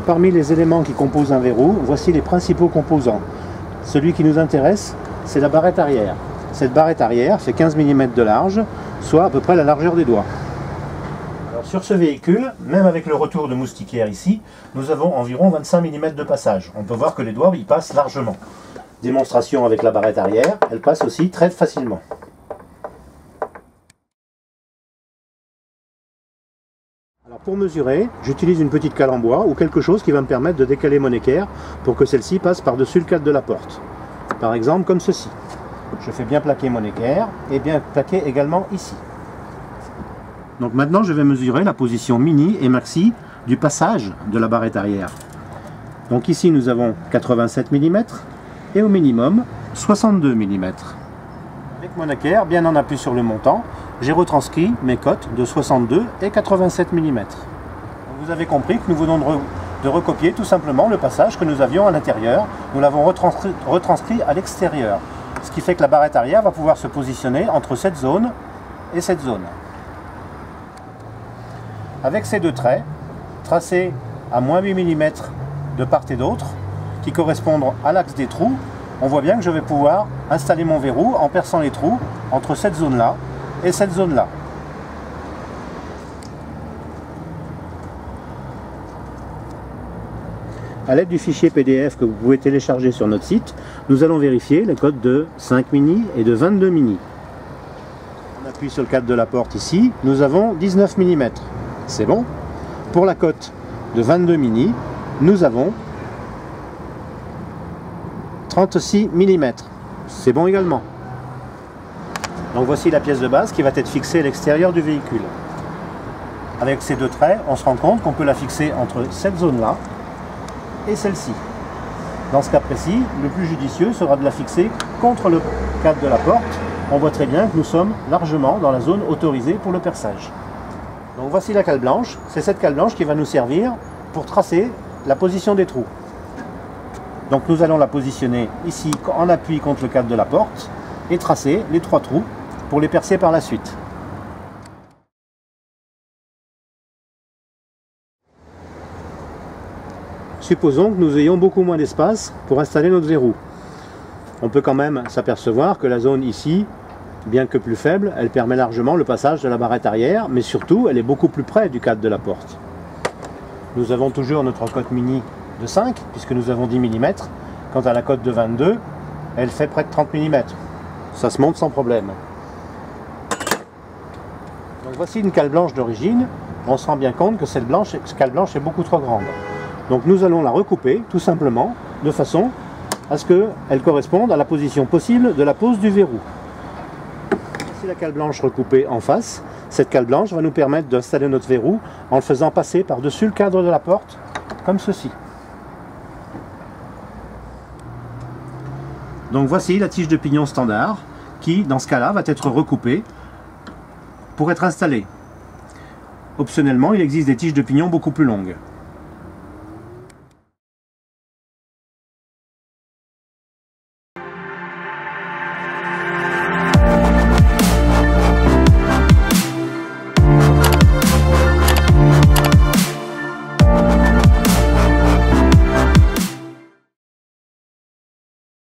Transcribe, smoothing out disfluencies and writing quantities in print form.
parmi les éléments qui composent un verrou, voici les principaux composants. Celui qui nous intéresse, c'est la barrette arrière. Cette barrette arrière fait 15 mm de large, soit à peu près la largeur des doigts. Alors, sur ce véhicule, même avec le retour de moustiquaire ici, nous avons environ 25 mm de passage. On peut voir que les doigts y passent largement. Démonstration avec la barrette arrière, elle passe aussi très facilement. Alors pour mesurer, j'utilise une petite cale en bois ou quelque chose qui va me permettre de décaler mon équerre pour que celle-ci passe par-dessus le cadre de la porte. Par exemple comme ceci. Je fais bien plaquer mon équerre et bien plaquer également ici. Donc maintenant je vais mesurer la position mini et maxi du passage de la barrette arrière. Donc ici nous avons 87 mm et au minimum 62 mm. Avec mon équerre bien en appui sur le montant, j'ai retranscrit mes cotes de 62 et 87 mm. Vous avez compris que nous venons de recopier tout simplement le passage que nous avions à l'intérieur. Nous l'avons retranscrit à l'extérieur. Ce qui fait que la barrette arrière va pouvoir se positionner entre cette zone et cette zone. Avec ces deux traits, tracés à moins 8 mm de part et d'autre, qui correspondent à l'axe des trous, on voit bien que je vais pouvoir installer mon verrou en perçant les trous entre cette zone-là et cette zone-là. A l'aide du fichier PDF que vous pouvez télécharger sur notre site, nous allons vérifier les cotes de 5 mini et de 22 mini. On appuie sur le cadre de la porte ici, nous avons 19 mm. C'est bon. Pour la cote de 22 mini, nous avons 36 mm. C'est bon également. Donc voici la pièce de base qui va être fixée à l'extérieur du véhicule. Avec ces deux traits, on se rend compte qu'on peut la fixer entre cette zone-là et celle-ci. Dans ce cas précis, le plus judicieux sera de la fixer contre le cadre de la porte. On voit très bien que nous sommes largement dans la zone autorisée pour le perçage. Donc voici la cale blanche. C'est cette cale blanche qui va nous servir pour tracer la position des trous. Donc nous allons la positionner ici en appui contre le cadre de la porte et tracer les 3 trous pour les percer par la suite. Supposons que nous ayons beaucoup moins d'espace pour installer notre verrou. On peut quand même s'apercevoir que la zone ici, bien que plus faible, elle permet largement le passage de la barrette arrière, mais surtout elle est beaucoup plus près du cadre de la porte. Nous avons toujours notre cote mini de 5, puisque nous avons 10 mm. Quant à la cote de 22, elle fait près de 30 mm. Ça se monte sans problème. Donc voici une cale blanche d'origine. On se rend bien compte que cette cale blanche est beaucoup trop grande. Donc nous allons la recouper tout simplement de façon à ce qu'elle corresponde à la position possible de la pose du verrou. Voici la cale blanche recoupée en face. Cette cale blanche va nous permettre d'installer notre verrou en le faisant passer par-dessus le cadre de la porte, comme ceci. Donc voici la tige de pignon standard qui, dans ce cas-là, va être recoupée pour être installée. Optionnellement, il existe des tiges de pignon beaucoup plus longues.